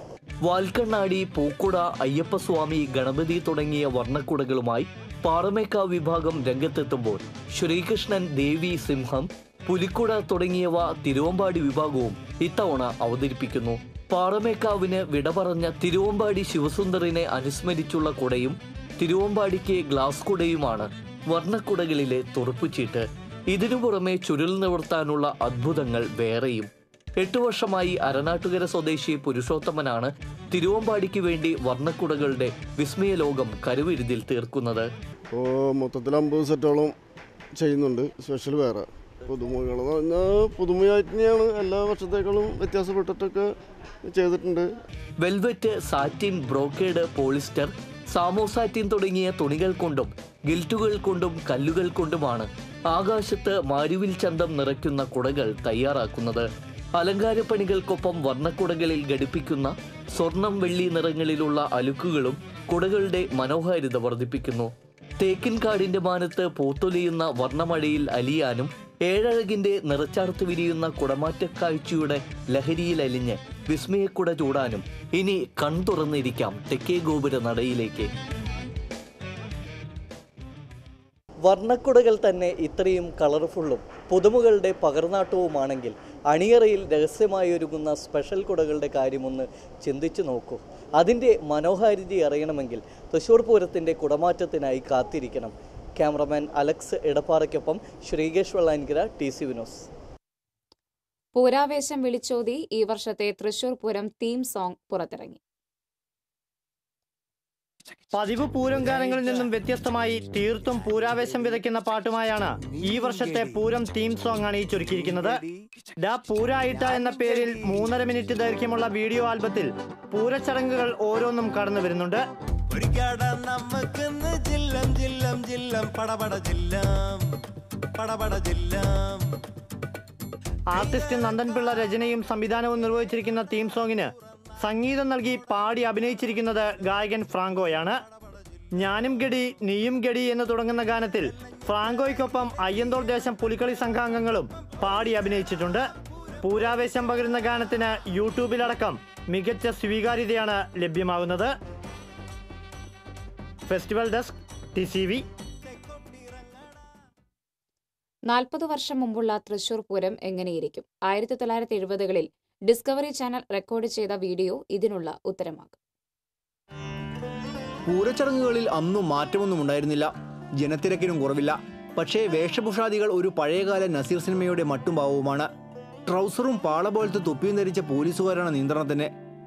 വാൽക്കണ്ണാടി, പൂക്കുട, അയ്യപ്പസ്വാമി, ഗണപതി തുടങ്ങിയ വർണ്ണക്കുടകളുമായി പാറമേക്കാവ് വിഭാഗം രംഗത്തെത്തുമ്പോൾ ശ്രീകൃഷ്ണൻ, ദേവി, സിംഹം, പുലിക്കുട തുടങ്ങിയവ തിരുവമ്പാടി വിഭാഗവും ഇത്തവണ അവതരിപ്പിക്കുന്നു. പാറമേക്കാവിന് വിട പറഞ്ഞ തിരുവമ്പാടി ശിവസുന്ദറിനെ അനുസ്മരിച്ചുള്ള കുടയും തിരുവമ്പാടിക്ക് ഗ്ലാസ് കുടയുമാണ് വർണ്ണക്കുടകളിലെ തുറപ്പുചീട്ട്. ഇതിനു പുറമെ ചുരുൾ നിവർത്താനുള്ള അത്ഭുതങ്ങൾ വേറെയും. 8 വർഷമായി അരനാട്ടുകര സ്വദേശി പുരുഷോത്തമനാണ് തിരുവമ്പാടിക്ക് വേണ്ടി വർണ്ണക്കുടകളുടെ വിസ്മയ ലോകം കരുവിരുതിൽ തീർക്കുന്നത്. മൊത്തത്തിൽ 50 സെറ്റോളം ചെയ്യുന്നുണ്ട്. സ്പെഷ്യൽ വേറെ പുതുമകളെന്ന് പറഞ്ഞാൽ പുതുമയായിട്ട് തന്നെയാണ്. എല്ലാ വർഷത്തേക്കാളും വ്യത്യാസപ്പെട്ടിട്ടൊക്കെ ചെയ്തിട്ടുണ്ട്. വെൽവെറ്റ്, സാറ്റിൻ, ബ്രോക്കേഡ്, പോളിസ്റ്റർ, സാമോസാറ്റിൻ തുടങ്ങിയ തുണികൾ കൊണ്ടും ഗിൽറ്റുകൾ കൊണ്ടും കല്ലുകൾ കൊണ്ടുമാണ് ആകാശത്ത് മാരുവിൽ ചന്തം നിറയ്ക്കുന്ന കുടകൾ തയ്യാറാക്കുന്നത്. അലങ്കാരപ്പണികൾക്കൊപ്പം വർണ്ണക്കുടകളിൽ ഘടിപ്പിക്കുന്ന സ്വർണം, വെള്ളി നിറങ്ങളിലുള്ള അലുക്കുകളും കുടകളുടെ മനോഹാരിത വർദ്ധിപ്പിക്കുന്നു. തേക്കിൻകാടിന്റെ മാനത്ത് പൂത്തൊലിയുന്ന വർണ്ണമഴയിൽ അലിയാനും ഏഴഴകിന്റെ നിറച്ചാർത്ത് വിരിയുന്ന കുടമാറ്റക്കാഴ്ചയുടെ ലഹരിയിൽ അലിഞ്ഞ് വിസ്മയക്കുട ചൂടാനും ഇനി കൺതുറന്നിരിക്കാം തെക്കേ ഗോപുര നടയിലേക്ക്. വർണ്ണക്കുടകൾ തന്നെ ഇത്രയും കളർഫുള്ളും പുതുമകളുടെ പകർന്നാട്ടവുമാണെങ്കിൽ അണിയറയിൽ രഹസ്യമായി ഒരുങ്ങുന്ന സ്പെഷ്യൽ കുടകളുടെ കാര്യമൊന്ന് ചിന്തിച്ചു നോക്കൂ. അതിൻ്റെ മനോഹാരിത അറിയണമെങ്കിൽ തൃശ്ശൂർ പൂരത്തിൻ്റെ കുടമാറ്റത്തിനായി കാത്തിരിക്കണം. ക്യാമറമാൻ അലക്സ് എടപ്പാറയ്ക്കൊപ്പം ശ്രീകേഷ് വെള്ളാൻകര, TCV ന്യൂസ്. പൂരാവേശം വിളിച്ചോതി ഈ വർഷത്തെ തൃശൂർ പൂരം തീം സോങ് പുറത്തിറങ്ങി. പതിവ് പൂരം ഗാനങ്ങളിൽ നിന്നും വ്യത്യസ്തമായി തീർത്തും പൂരാവേശം വിതയ്ക്കുന്ന പാട്ടുമായാണ് ഈ വർഷത്തെ പൂരം തീം സോങ് അണിയിച്ചൊരുക്കിയിരിക്കുന്നത്. ഡാ പൂരായിട്ട എന്ന പേരിൽ 3.5 മിനിറ്റ് ദൈർഘ്യമുള്ള വീഡിയോ ആൽബത്തിൽ പൂരച്ചടങ്ങുകൾ ഓരോന്നും കടന്നു വരുന്നുണ്ട്. ആർട്ടിസ്റ്റ് നന്ദൻപിള്ള രചനയും സംവിധാനവും നിർവഹിച്ചിരിക്കുന്ന തീം സോങ്ങിന് സംഗീതം നൽകി പാടി അഭിനയിച്ചിരിക്കുന്നത് ഗായകൻ ഫ്രാങ്കോയാണ്. ഞാനും ഗഡി നീയും ഗഡി എന്ന് തുടങ്ങുന്ന ഗാനത്തിൽ ഫ്രാങ്കോയ്ക്കൊപ്പം അയ്യന്തോൾ ദേശം പുലിക്കളി സംഘാംഗങ്ങളും പാടി അഭിനയിച്ചിട്ടുണ്ട്. പൂരാവേശം പകരുന്ന ഗാനത്തിന് യൂട്യൂബിലടക്കം മികച്ച സ്വീകാര്യതയാണ് ലഭ്യമാകുന്നത്. Festival desk, TCV. 40 വർഷം മുമ്പുള്ള തൃശൂർ പൂരം എങ്ങനെയിരിക്കും? 1970കളിൽ ഡിസ്കവറി ചാനൽ റെക്കോർഡ് ചെയ്ത വീഡിയോ ഇതിനുള്ള ഉത്തരമാകും. പൂരച്ചടങ്ങുകളിൽ അന്നും മാറ്റമൊന്നും ഉണ്ടായിരുന്നില്ല. ജനത്തിരക്കിനും കുറവില്ല. പക്ഷേ വേഷഭൂഷാദികൾ ഒരു പഴയകാല നസീർ സിനിമയുടെ മട്ടും ഭാവവുമാണ്. ട്രൗസറും പാള പോലത്തെ തൊപ്പിയും ധരിച്ച പോലീസുകാരാണ് നിയന്ത്രണത്തിന്.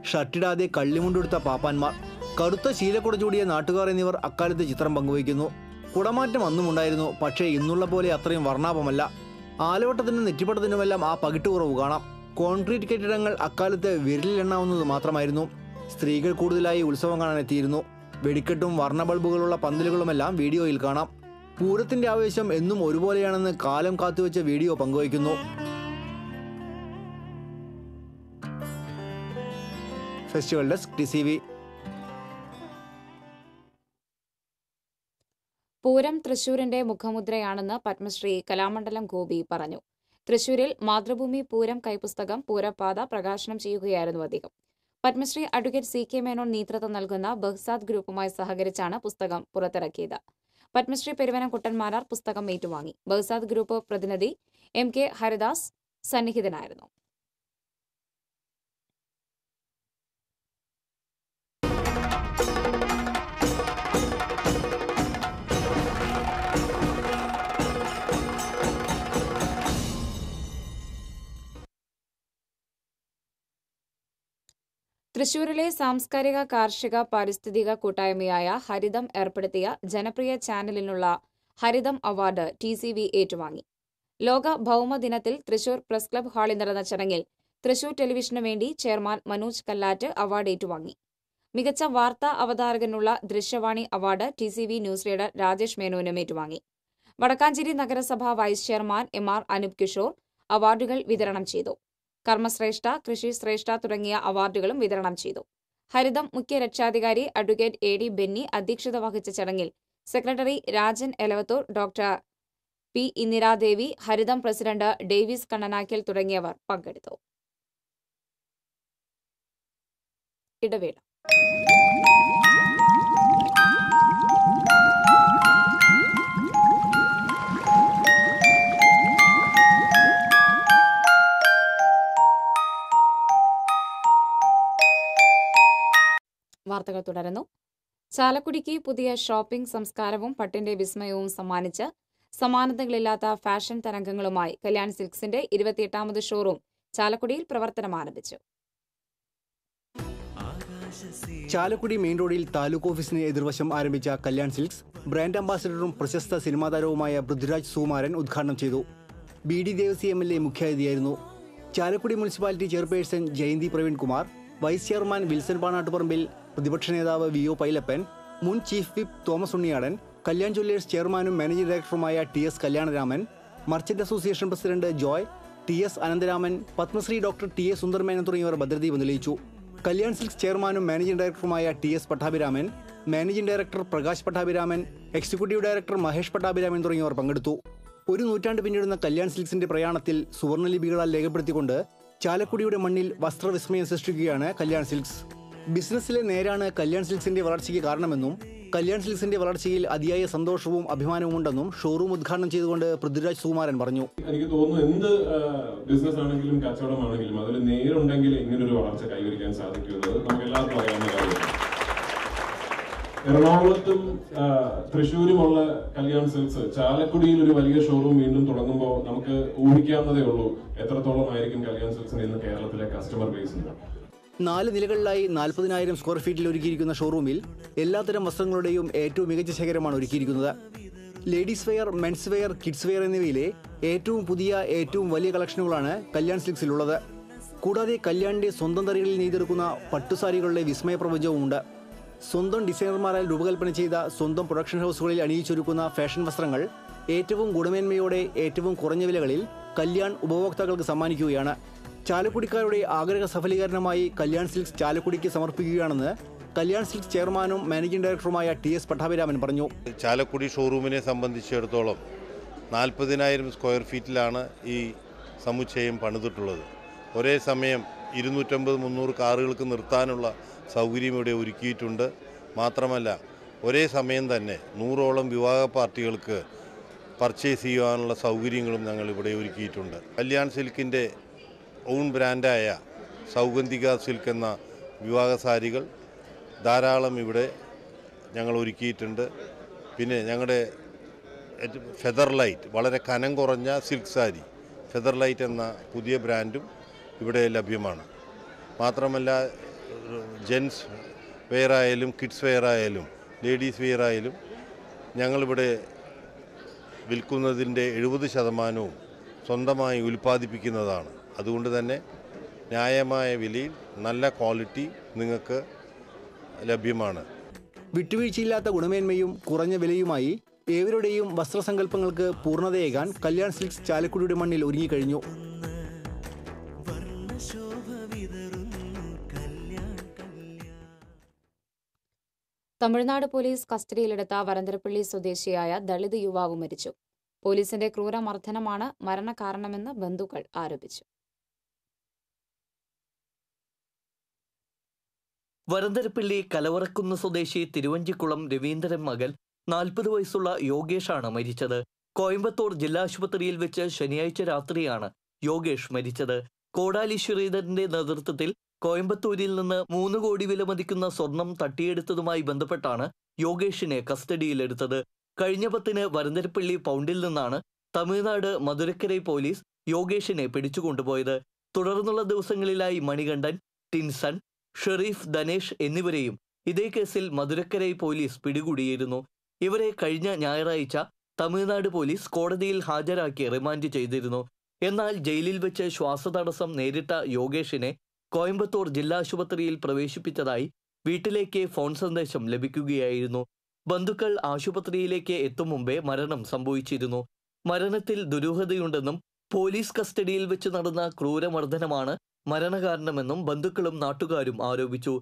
ഷർട്ടിടാതെ കള്ളിമുണ്ടെടുത്ത പാപ്പാന്മാർ, കറുത്ത ശീലക്കുട ചൂടിയ നാട്ടുകാർ എന്നിവർ അക്കാലത്ത് ചിത്രം പങ്കുവയ്ക്കുന്നു. കുടമാറ്റം അന്നും ഉണ്ടായിരുന്നു, പക്ഷേ ഇന്നുള്ള പോലെ അത്രയും വർണ്ണാഭമല്ല. ആലവട്ടത്തിനും നെറ്റിപ്പട്ടത്തിനുമെല്ലാം ആ പകിട്ട് കുറവ് കാണാം. കോൺക്രീറ്റ് കെട്ടിടങ്ങൾ അക്കാലത്ത് വിരലിലെണ്ണാവുന്നത് മാത്രമായിരുന്നു. സ്ത്രീകൾ കൂടുതലായി ഉത്സവം കാണാനെത്തിയിരുന്നു. വെടിക്കെട്ടും വർണ്ണ ബൾബുകളുള്ള പന്തലുകളുമെല്ലാം വീഡിയോയിൽ കാണാം. പൂരത്തിന്റെ ആവേശം എന്നും ഒരുപോലെയാണെന്ന് കാലം കാത്തുവെച്ച വീഡിയോ പങ്കുവയ്ക്കുന്നു. Festival desk TCV. പൂരം തൃശൂരിന്റെ മുഖമുദ്രയാണെന്ന് പത്മശ്രീ കലാമണ്ഡലം ഗോപി പറഞ്ഞു. തൃശൂരിൽ മാതൃഭൂമി പൂരം കൈപ്പുസ്തകം പൂരപാത പ്രകാശനം ചെയ്യുകയായിരുന്നു അദ്ദേഹം. പത്മശ്രീ അഡ്വക്കേറ്റ് CK മേനോൻ നേതൃത്വം നൽകുന്ന ബഹ്സാദ് ഗ്രൂപ്പുമായി സഹകരിച്ചാണ് പുസ്തകം പുറത്തിറക്കിയത്. പത്മശ്രീ പെരുവനം കുട്ടൻമാരാർ പുസ്തകം ഏറ്റുവാങ്ങി. ബഹ്സാദ് ഗ്രൂപ്പ് പ്രതിനിധി MK ഹരിദാസ് സന്നിഹിതനായിരുന്നു. തൃശൂരിലെ സാംസ്കാരിക കാർഷിക പാരിസ്ഥിതിക കൂട്ടായ്മയായ ഹരിതം ഏർപ്പെടുത്തിയ ജനപ്രിയ ചാനലിനുള്ള ഹരിതം അവാർഡ് TCV ഏറ്റുവാങ്ങി. ലോക ഭൌമദിനത്തിൽ തൃശൂർ പ്രസ് ക്ലബ് ഹാളിൽ നടന്ന ചടങ്ങിൽ തൃശൂർ ടെലിവിഷനു വേണ്ടി ചെയർമാൻ മനോജ് കല്ലാറ്റ് അവാർഡ് ഏറ്റുവാങ്ങി. മികച്ച വാർത്താ അവതാരകനുള്ള Drishyavani award TCV news reader Rajesh മേനോനും ഏറ്റുവാങ്ങി. വടക്കാഞ്ചേരി നഗരസഭ vice chairman MR Anoop Kishore അവാർഡുകൾ വിതരണം ചെയ്തു. കർമ്മശ്രേഷ്ഠ, കൃഷി ശ്രേഷ്ഠ തുടങ്ങിയ അവാർഡുകളും വിതരണം ചെയ്തു. ഹരിതം മുഖ്യ രക്ഷാധികാരി അഡ്വക്കേറ്റ് AD ബെന്നി അധ്യക്ഷത വഹിച്ച ചടങ്ങിൽ secretary Rajan Elavathur, doctor P Indiradevi, Haritham president Davis Kannanakkal തുടങ്ങിയവർ പങ്കെടുത്തു. ഇടവേള. വാർത്തകൾ തുടരുന്നു. ചാലക്കുടിക്ക് പുതിയ ഷോപ്പിംഗ് സംസ്കാരവും പട്ടിന്റെ വിസ്മയവും സമ്മാനിച്ച് സമാനതകളില്ലാത്ത ഫാഷൻ തരംഗങ്ങളുമായി കല്യാൺ സിൽക്സിന്റെ 28ാമത് ഷോറൂം ചാലക്കുടിയിൽ പ്രവർത്തനം ആരംഭിച്ചു. ചാലക്കുടി മെയിൻ റോഡിൽ താലൂക്ക് ഓഫീസിന് എതിർവശം ആരംഭിച്ച കല്യാൺ സിൽക്സ് ബ്രാൻഡ് അംബാസിഡറും പ്രശസ്ത സിനിമാ താരവുമായ പൃഥ്വിരാജ് സുകുമാരൻ ഉദ്ഘാടനം ചെയ്തു. BD ദേവസി MLA മുഖ്യാതിഥിയായിരുന്നു. Chalakudy municipality chairperson Jayanthi Praveenkumar, vice chairman Wilson Panattuparambil, പ്രതിപക്ഷ നേതാവ് VO പൈലപ്പൻ, മുൻ chief whip Thomas Unniyadan, Kalyan jewellers ചെയർമാനും മാനേജിംഗ് ഡയറക്ടറുമായ TS Kalyanaraman, merchant association president Joy, TS Anantharaman, Padmashri doctor TS Sundar Menon തുടങ്ങിയവർ ഭദ്രദീപം തെളിയിച്ചു. കല്യാൺ സിൽക്സ് ചെയർമാനും മാനേജിംഗ് ഡയറക്ടറുമായ TS Pattabhiraman, managing director Prakash Pattabhiraman, executive director Mahesh Pattabhiraman തുടങ്ങിയവർ പങ്കെടുത്തു. ഒരു നൂറ്റാണ്ട് പിന്നിടുന്ന കല്യാൺ സിൽക്സിന്റെ പ്രയാണത്തിൽ സുവർണലിപികളാൽ രേഖപ്പെടുത്തിക്കൊണ്ട് ചാലക്കുടിയുടെ മണ്ണിൽ വസ്ത്രവിസ്മയം സൃഷ്ടിക്കുകയാണ് കല്യാൺ സിൽക്സ്. ബിസിനസ്സിലെ നേരാണ് കല്യാൺ സിൽക്സിന്റെ വളർച്ചയ്ക്ക് കാരണമെന്നും കല്യാൺ സിൽക്സിന്റെ വളർച്ചയിൽ അതിയായ സന്തോഷവും അഭിമാനവും ഉണ്ടെന്നും ഷോറൂം ഉദ്ഘാടനം ചെയ്തുകൊണ്ട് പൃഥ്വിരാജ് സുകുമാരൻ പറഞ്ഞു. എനിക്ക് തോന്നുന്നു എന്ത് ബിസിനസ് ആണെങ്കിലും കച്ചവടമാണെങ്കിലും അതിൽ നേരുണ്ടെങ്കിൽ ഇങ്ങനൊരു വളർച്ച കൈവരിക്കാൻ സാധിക്കുന്നത് നമുക്ക് എല്ലാവർക്കും അറിയാവുന്ന കാര്യമാണ്. എറണാകുളത്തും തൃശ്ശൂരുമുള്ള കല്യാൺ സിൽക്സ് ചാലക്കുടിയിൽ ഒരു വലിയ ഷോറൂം വീണ്ടും തുടങ്ങുമ്പോൾ നമുക്ക് ഊഹിക്കാവുന്നതേ ഉള്ളൂ എത്രത്തോളം ആയിരിക്കും കല്യാൺ സിൽക്സിന് ഇന്ന് കേരളത്തിലെ കസ്റ്റമർ ബേസ് ഉണ്ട്. 4 നിലകളിലായി 40,000 സ്ക്വയർ ഫീറ്റിൽ ഒരുക്കിയിരിക്കുന്ന ഷോറൂമിൽ എല്ലാത്തരം വസ്ത്രങ്ങളുടെയും ഏറ്റവും മികച്ച ശേഖരമാണ് ഒരുക്കിയിരിക്കുന്നത്. Ladies wear, men's wear, kids wear എന്നിവയിലെ ഏറ്റവും പുതിയ ഏറ്റവും വലിയ കളക്ഷനുകളാണ് കല്യാൺ സിൽക്സിലുള്ളത്. കൂടാതെ കല്യാണിന്റെ സ്വന്തം തറികളിൽ നെയ്തെടുക്കുന്ന പട്ടുസാരികളുടെ വിസ്മയ പ്രപഞ്ചവുമുണ്ട്. സ്വന്തം ഡിസൈനർമാരാൽ രൂപകൽപ്പന ചെയ്ത സ്വന്തം പ്രൊഡക്ഷൻ ഹൗസുകളിൽ അണിയിച്ചൊരുക്കുന്ന ഫാഷൻ വസ്ത്രങ്ങൾ ഏറ്റവും ഗുണമേന്മയോടെ ഏറ്റവും കുറഞ്ഞ വിലകളിൽ കല്യാൺ ഉപഭോക്താക്കൾക്ക് സമ്മാനിക്കുകയാണ്. ചാലക്കുടിക്കാരുടെ ആഗ്രഹ സഫലീകരണമായി കല്യാൺ സിൽക്സ് ചാലക്കുടിക്ക് സമർപ്പിക്കുകയാണെന്ന് കല്യാൺ സിൽക്സ് ചെയർമാനും മാനേജിംഗ് ഡയറക്ടറുമായ TS പട്ടാഭിരാമൻ പറഞ്ഞു. ചാലക്കുടി ഷോറൂമിനെ സംബന്ധിച്ചിടത്തോളം 40,000 സ്ക്വയർ ഫീറ്റിലാണ് ഈ സമുച്ചയം പണിതിട്ടുള്ളത്. ഒരേ സമയം 250-300 കാറുകൾക്ക് നിർത്താനുള്ള സൗകര്യം ഇവിടെ ഒരുക്കിയിട്ടുണ്ട്. മാത്രമല്ല ഒരേ സമയം തന്നെ 100ഓളം വിവാഹ പാർട്ടികൾക്ക് പർച്ചേസ് ചെയ്യാനുള്ള സൗകര്യങ്ങളും ഞങ്ങൾ ഇവിടെ ഒരുക്കിയിട്ടുണ്ട്. കല്യാൺ സിൽക്കിൻ്റെ ഓൺ ബ്രാൻഡായ സൗഗന്ധിക സിൽക്ക് എന്ന വിവാഹ സാരികൾ ധാരാളം ഇവിടെ ഞങ്ങൾ ഒരുക്കിയിട്ടുണ്ട്. പിന്നെ ഞങ്ങളുടെ ഫെദർ ലൈറ്റ്, വളരെ കനം കുറഞ്ഞ സിൽക്ക് സാരി ഫെദർ ലൈറ്റ് എന്ന പുതിയ ബ്രാൻഡും ഇവിടെ ലഭ്യമാണ്. മാത്രമല്ല ജെൻസ് വെയർ ആയാലും കിഡ്സ് വെയർ ആയാലും ലേഡീസ് വെയർ ആയാലും ഞങ്ങളിവിടെ വിൽക്കുന്നതിൻ്റെ 70% സ്വന്തമായി ഉൽപ്പാദിപ്പിക്കുന്നതാണ്. അതുകൊണ്ട് തന്നെ ന്യായമായ വിലയിൽ നല്ല ക്വാളിറ്റി നിങ്ങൾക്ക് ലഭ്യമാണ്. വിട്ടുവീഴ്ചയില്ലാത്ത ഗുണമേന്മയും കുറഞ്ഞ വിലയുമായി ഏവരുടെയും വസ്ത്രസങ്കല്പങ്ങൾക്ക് പൂർണ്ണതയേകാൻ കല്യാൺ സിൽക്സ് ചാലക്കുടിയുടെ മണ്ണിൽ ഒരുങ്ങിക്കഴിഞ്ഞു. തമിഴ്നാട് പോലീസ് കസ്റ്റഡിയിലെടുത്ത വരന്തരപ്പള്ളി സ്വദേശിയായ ദളിത് യുവാവ് മരിച്ചു. പോലീസിന്റെ ക്രൂരമർദ്ദനമാണ് മരണകാരണമെന്ന് ബന്ധുക്കൾ ആരോപിച്ചു. വരന്തരപ്പള്ളി കലവറക്കുന്ന് സ്വദേശി തിരുവഞ്ചിക്കുളം രവീന്ദ്രൻ മകൻ 40 വയസ്സുള്ള യോഗേഷാണ് മരിച്ചത്. കോയമ്പത്തൂർ ജില്ലാ ആശുപത്രിയിൽ വെച്ച് ശനിയാഴ്ച രാത്രിയാണ് യോഗേഷ് മരിച്ചത്. കോടാലി ശ്രീധരന്റെ നേതൃത്വത്തിൽ കോയമ്പത്തൂരിൽ നിന്ന് 3 കോടി വില മതിക്കുന്ന സ്വർണം തട്ടിയെടുത്തതുമായി ബന്ധപ്പെട്ടാണ് യോഗേഷിനെ കസ്റ്റഡിയിലെടുത്തത്. കഴിഞ്ഞ 10-ന് വരന്തരപ്പള്ളി പൗണ്ടിൽ നിന്നാണ് തമിഴ്നാട് മധുരക്കരൈ പോലീസ് യോഗേഷിനെ പിടിച്ചുകൊണ്ടുപോയത്. തുടർന്നുള്ള ദിവസങ്ങളിലായി മണികണ്ഠൻ, ടിൻസൺ, ഷെറീഫ് ധനേഷ് എന്നിവരെയും ഇതേ കേസിൽ മധുരക്കരൈ പോലീസ് പിടികൂടിയിരുന്നു. ഇവരെ കഴിഞ്ഞ ഞായറാഴ്ച തമിഴ്നാട് പോലീസ് കോടതിയിൽ ഹാജരാക്കി റിമാൻഡ് ചെയ്തിരുന്നു. എന്നാൽ ജയിലിൽ വെച്ച് ശ്വാസതടസ്സം നേരിട്ട യോഗേഷിനെ കോയമ്പത്തൂർ ജില്ലാ ആശുപത്രിയിൽ പ്രവേശിപ്പിച്ചതായി വീട്ടിലേക്ക് ഫോൺ സന്ദേശം ലഭിക്കുകയായിരുന്നു. ബന്ധുക്കൾ ആശുപത്രിയിലേക്ക് എത്തും മുമ്പേ മരണം സംഭവിച്ചിരുന്നു. മരണത്തിൽ ദുരൂഹതയുണ്ടെന്നും പോലീസ് കസ്റ്റഡിയിൽ വെച്ച് നടന്ന ക്രൂരമർദ്ദനമാണ് മരണകാരണമെന്നും ബന്ധുക്കളും നാട്ടുകാരും ആരോപിച്ചു.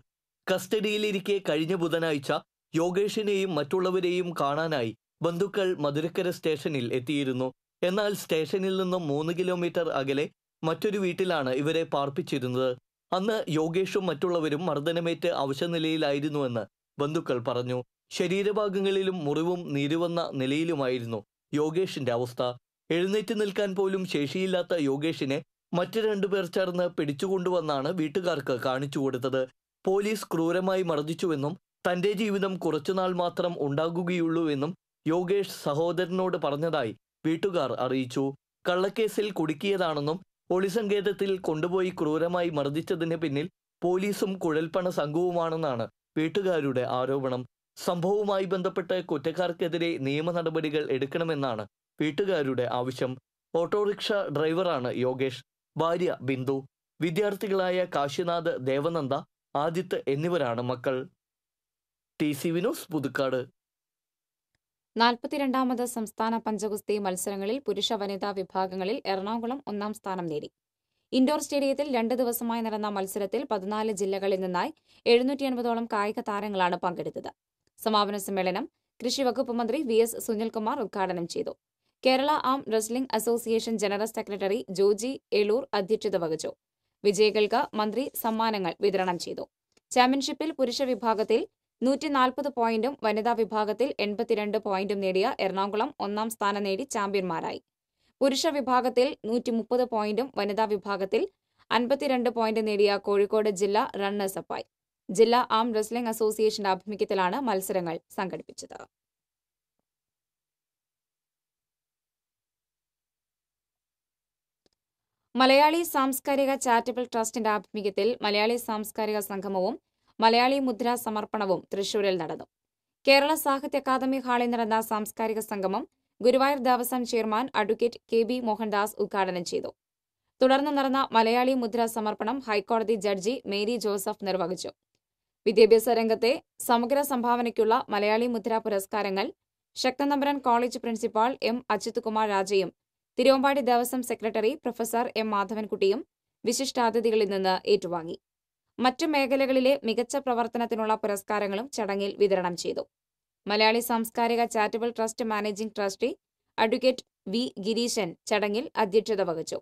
കസ്റ്റഡിയിലിരിക്കെ കഴിഞ്ഞ ബുധനാഴ്ച യോഗേഷിനെയും മറ്റുള്ളവരെയും കാണാനായി ബന്ധുക്കൾ മധുരക്കര സ്റ്റേഷനിൽ എത്തിയിരുന്നു. എന്നാൽ സ്റ്റേഷനിൽ നിന്നും 3 കിലോമീറ്റർ അകലെ മറ്റൊരു വീട്ടിലാണ് ഇവരെ പാർപ്പിച്ചിരുന്നത്. അന്ന് യോഗേഷും മറ്റുള്ളവരും മർദ്ദനമേറ്റ് അവശനിലയിലായിരുന്നുവെന്ന് ബന്ധുക്കൾ പറഞ്ഞു. ശരീരഭാഗങ്ങളിലും മുറിവും നീരുവന്ന നിലയിലുമായിരുന്നു യോഗേഷിന്റെ അവസ്ഥ. എഴുന്നേറ്റ് നിൽക്കാൻ പോലും ശേഷിയില്ലാത്ത യോഗേഷിനെ മറ്റ് 2 പേർ ചേർന്ന് പിടിച്ചുകൊണ്ടുവന്നാണ് വീട്ടുകാർക്ക് കാണിച്ചു കൊടുത്തത്. പോലീസ് ക്രൂരമായി മർദ്ദിച്ചുവെന്നും തന്റെ ജീവിതം കുറച്ചുനാൾ മാത്രം ഉണ്ടാകുകയുള്ളൂവെന്നും യോഗേഷ് സഹോദരനോട് പറഞ്ഞതായി വീട്ടുകാർ അറിയിച്ചു. കള്ളക്കേസിൽ കുടുക്കിയതാണെന്നും ഒളിസങ്കേതത്തിൽ കൊണ്ടുപോയി ക്രൂരമായി മർദ്ദിച്ചതിന് പിന്നിൽ പോലീസും കുഴൽപ്പണ സംഘവുമാണെന്നാണ് വീട്ടുകാരുടെ ആരോപണം. സംഭവവുമായി ബന്ധപ്പെട്ട് കുറ്റക്കാർക്കെതിരെ നിയമ നടപടികൾ എടുക്കണമെന്നാണ് വീട്ടുകാരുടെ ആവശ്യം. ഓട്ടോറിക്ഷ ഡ്രൈവറാണ് യോഗേഷ്. ഭാര്യ ബിന്ദു. വിദ്യാർത്ഥികളായ കാശിനാഥ്, ദേവനന്ദ, ആദിത്ത് എന്നിവരാണ് മക്കൾ. TC വിനോസ്, പുതുക്കാട്. 42ാമത് സംസ്ഥാന പഞ്ചഗുസ്തി മത്സരങ്ങളിൽ പുരുഷ വനിതാ വിഭാഗങ്ങളിൽ എറണാകുളം 1ാം സ്ഥാനം നേടി. ഇൻഡോർ സ്റ്റേഡിയത്തിൽ 2 ദിവസമായി നടന്ന മത്സരത്തിൽ 14 ജില്ലകളിൽ നിന്നായി 780ഓളം കായിക താരങ്ങളാണ് പങ്കെടുത്തത്. സമാപന സമ്മേളനം കൃഷി വകുപ്പ് മന്ത്രി VS സുനിൽകുമാർ ഉദ്ഘാടനം ചെയ്തു. Kerala arm wrestling association general secretary Joji Elur അധ്യക്ഷത വഹിച്ചു. വിജയികൾക്ക് മന്ത്രി സമ്മാനങ്ങൾ വിതരണം ചെയ്തു. ചാമ്പ്യൻഷിപ്പിൽ പുരുഷ വിഭാഗത്തിൽ 140 പോയിന്റും വനിതാ വിഭാഗത്തിൽ 82 പോയിന്റും നേടിയ എറണാകുളം 1ാം സ്ഥാനം നേടി ചാമ്പ്യന്മാരായി. പുരുഷ വിഭാഗത്തിൽ 130 പോയിന്റും വനിതാ വിഭാഗത്തിൽ 52 പോയിന്റ് നേടിയ കോഴിക്കോട് ജില്ല റണ്ണേഴ്സപ്പായി. ജില്ലാ ആം റെസ്ലിംഗ് അസോസിയേഷന്റെ ആഭിമുഖ്യത്തിലാണ് മത്സരങ്ങൾ സംഘടിപ്പിച്ചത്. മലയാളി സാംസ്കാരിക ചാരിറ്റബിൾ ട്രസ്റ്റിന്റെ ആഭിമുഖ്യത്തിൽ മലയാളി സാംസ്കാരിക സംഗമവും മലയാളി മുദ്ര സമർപ്പണവും തൃശൂരിൽ നടന്നു. കേരള സാഹിത്യ അക്കാദമി ഹാളിൽ നടന്ന സാംസ്കാരിക സംഗമം Guruvayur Devaswom chairman advocate KB Mohandas ഉദ്ഘാടനം ചെയ്തു. തുടർന്ന് നടന്ന മലയാളി മുദ്ര സമർപ്പണം ഹൈക്കോടതി ജഡ്ജി മേരി ജോസഫ് നിർവഹിച്ചു. വിദ്യാഭ്യാസ രംഗത്തെ സമഗ്ര സംഭാവനയ്ക്കുള്ള മലയാളി മുദ്ര പുരസ്കാരങ്ങൾ Sakthan Thampuran college principal M Achyut Kumar രാജയും Thiruvambadi Devaswom secretary professor M മാധവൻകുട്ടിയും വിശിഷ്ടാതിഥികളിൽ നിന്ന് ഏറ്റുവാങ്ങി. മറ്റു മേഖലകളിലെ മികച്ച പ്രവർത്തനത്തിനുള്ള പുരസ്കാരങ്ങളും ചടങ്ങിൽ വിതരണം ചെയ്തു. മലയാളി സാംസ്കാരിക charitable trust managing trustee advocate V Gireeshan ചടങ്ങിൽ അധ്യക്ഷത വഹിച്ചു.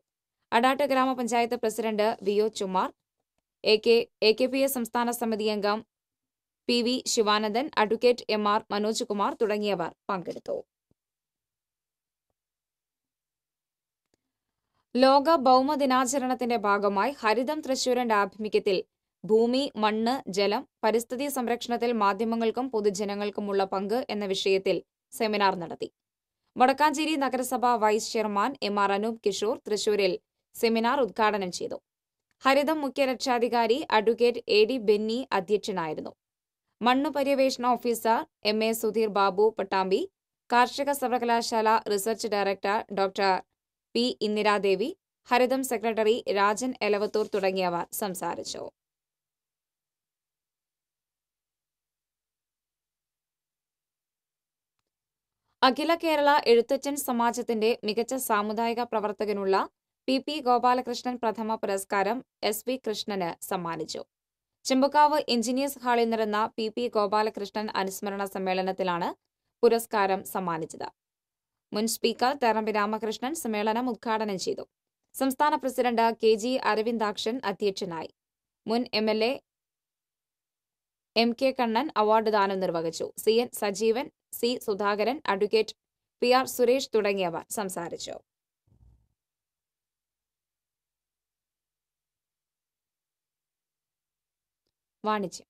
അടാട്ട് ഗ്രാമപഞ്ചായത്ത് പ്രസിഡന്റ് VO ചുമാർ, AKPS സംസ്ഥാന സമിതി അംഗം PV Sivanandan, advocate MR Manoj Kumar തുടങ്ങിയവർ പങ്കെടുത്തു. ലോക ഭൗമദിനാചരണത്തിന്റെ ഭാഗമായി ഹരിതം തൃശൂരിന്റെ ആഭിമുഖ്യത്തിൽ ഭൂമി, മണ്ണ്, ജലം, പരിസ്ഥിതി സംരക്ഷണത്തിൽ മാധ്യമങ്ങൾക്കും പൊതുജനങ്ങൾക്കുമുള്ള പങ്ക് എന്ന വിഷയത്തിൽ സെമിനാർ നടത്തി. വടക്കാഞ്ചേരി നഗരസഭ vice chairman MR Anoop Kishore തൃശൂരിൽ സെമിനാർ ഉദ്ഘാടനം ചെയ്തു. ഹരിതം മുഖ്യ രക്ഷാധികാരി അഡ്വക്കേറ്റ് AD ബെന്നി അധ്യക്ഷനായിരുന്നു. മണ്ണു പര്യവേഷണ ഓഫീസർ MA സുധീർ ബാബു പട്ടാമ്പി, കാർഷിക സർവകലാശാല research director doctor P Indiradevi, Haritham secretary Rajan Elavathur തുടങ്ങിയവർ സംസാരിച്ചു. അഖില കേരള എഴുത്തച്ഛൻ സമാജത്തിന്റെ മികച്ച സാമുദായിക പ്രവർത്തകനുള്ള PP ഗോപാലകൃഷ്ണൻ പ്രഥമ പുരസ്കാരം SV കൃഷ്ണന് സമ്മാനിച്ചു. ചെമ്പുക്കാവ് എഞ്ചിനീയേഴ്സ് ഹാളിൽ നടന്ന PP ഗോപാലകൃഷ്ണൻ അനുസ്മരണ സമ്മേളനത്തിലാണ് പുരസ്കാരം സമ്മാനിച്ചത്. മുൻ സ്പീക്കർ തെറമ്പി രാമകൃഷ്ണൻ സമ്മേളനം ഉദ്ഘാടനം ചെയ്തു. സംസ്ഥാന പ്രസിഡന്റ് KG അരവിന്ദാക്ഷൻ അധ്യക്ഷനായി. മുൻ MLA MK കണ്ണൻ അവാർഡ് ദാനം നിർവഹിച്ചു. CN Sajeevan, C Sudhakaran, advocate PR Suresh തുടങ്ങിയവർ സംസാരിച്ചു. വാണിജ്യം.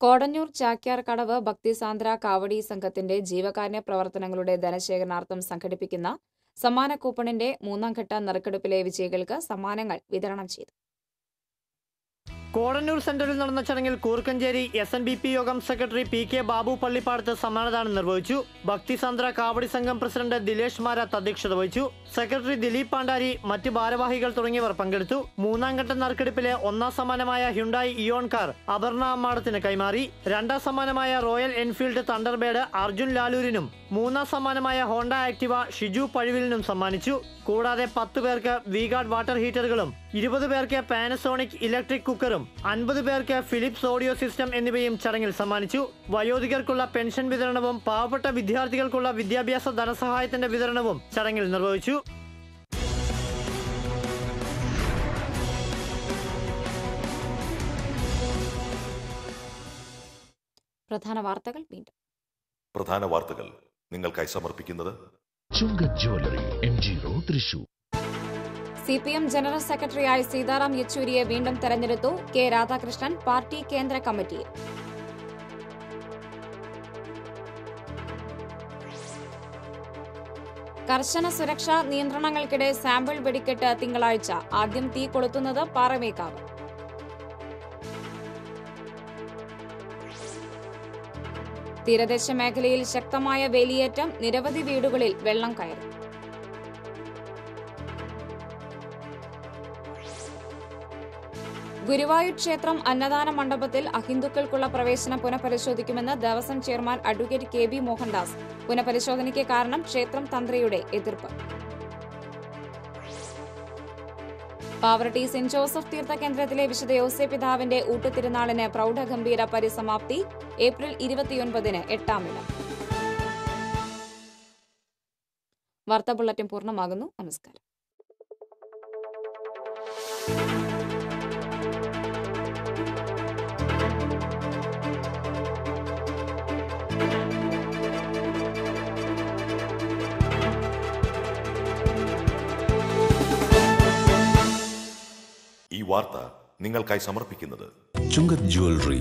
കോടന്നൂർ ചാക്യാർ കടവ് ഭക്തിസാന്ദ്ര കാവടി സംഘത്തിന്റെ ജീവകാരുണ്യ പ്രവർത്തനങ്ങളുടെ ധനശേഖരണാർത്ഥം സംഘടിപ്പിക്കുന്ന സമ്മാന കൂപ്പണിന്റെ 3ാം ഘട്ട നറുക്കെടുപ്പിലെ വിജയികൾക്ക് സമ്മാനങ്ങൾ വിതരണം ചെയ്തു. കോടന്നൂർ സെന്ററിൽ നടന്ന ചടങ്ങിൽ കൂർക്കഞ്ചേരി SNBP യോഗം സെക്രട്ടറി PK ബാബു പള്ളിപ്പാടത്ത് സമ്മാനദാനം നിർവഹിച്ചു. ഭക്തിസാന്ദ്ര കാവടി സംഘം പ്രസിഡന്റ് ദിലേഷ് മാരാത്ത് അധ്യക്ഷത വഹിച്ചു. സെക്രട്ടറി ദിലീപ് പാണ്ഡാരി, മറ്റ് ഭാരവാഹികൾ തുടങ്ങിയവർ പങ്കെടുത്തു. 3ാം ഘട്ട നറുക്കെടുപ്പിലെ 1ാം സമ്മാനമായ ഹ്യുണ്ടായി ഇയോൺ കാർ അപർണ അമ്മാടത്തിന് കൈമാറി. 2ാം സമ്മാനമായ റോയൽ എൻഫീൽഡ് തണ്ടർബേഡ് അർജുൻ ലാലൂരിനും 3ാം സമ്മാനമായ ഹോണ്ട ആക്ടിവ ഷിജു പഴുവിലിനും സമ്മാനിച്ചു. കൂടാതെ 10 പേർക്ക് V-ഗാർഡ് വാട്ടർ ഹീറ്ററുകളും 20 പേർക്ക് പാനസോണിക് ഇലക്ട്രിക് കുക്കറും 50 പേർക്ക് ഫിലിപ്സ് ഓഡിയോ സിസ്റ്റം എന്നിവയും ചടങ്ങിൽ സമ്മാനിച്ചു. വയോധികർക്കുള്ള പെൻഷൻ വിതരണവും പാവപ്പെട്ട വിദ്യാർത്ഥികൾക്കുള്ള വിദ്യാഭ്യാസ ധനസഹായത്തിന്റെ വിതരണവും ചടങ്ങിൽ നിർവഹിച്ചു. പ്രധാന വാർത്തകൾ വീണ്ടും. പ്രധാന വാർത്തകൾ നിങ്ങൾക്കായി സമർപ്പിക്കുന്നത് Chungath jewellery MG road Thrissur. CPM general സെക്രട്ടറിയായി സീതാറാം യെച്ചൂരിയെ വീണ്ടും തെരഞ്ഞെടുത്തു. K രാധാകൃഷ്ണൻ പാർട്ടി കേന്ദ്ര കമ്മിറ്റിയിൽ. കർശന സുരക്ഷാ നിയന്ത്രണങ്ങൾക്കിടെ സാമ്പിൾ വെടിക്കെട്ട് തിങ്കളാഴ്ച. ആദ്യം തീ കൊളുത്തുന്നത് പാറമേക്കാവ്. തീരദേശ മേഖലയിൽ ശക്തമായ വേലിയേറ്റം, നിരവധി വീടുകളിൽ വെള്ളം കയറി. ഗുരുവായൂർ ക്ഷേത്രം അന്നദാന മണ്ഡപത്തിൽ അഹിന്ദുക്കൾക്കുള്ള പ്രവേശനം പുനഃപരിശോധിക്കുമെന്ന് Devaswom chairman advocate KB Mohandas. പുനഃപരിശോധനയ്ക്ക് കാരണം ക്ഷേത്രം തന്ത്രിയുടെ എതിർപ്പ്. പാവറട്ടി സെന്റ് ജോസഫ് തീർത്ഥ കേന്ദ്രത്തിലെ വിശുദ്ധ യോസേപ്പ് പിതാവിന്റെ ഊട്ടുതിരുനാളിന് പ്രൗഢഗംഭീര പരിസമാപ്തി. ഏപ്രിൽ 29-ന് 8ാം ഇടം. വാർത്താ ബുള്ളറ്റിൻ പൂർണ്ണമാകുന്നു. നമസ്കാരം. ഈ വാർത്ത നിങ്ങൾക്കായി സമർപ്പിക്കുന്നത് ചുങ്കത് ജ്വല്ലറി.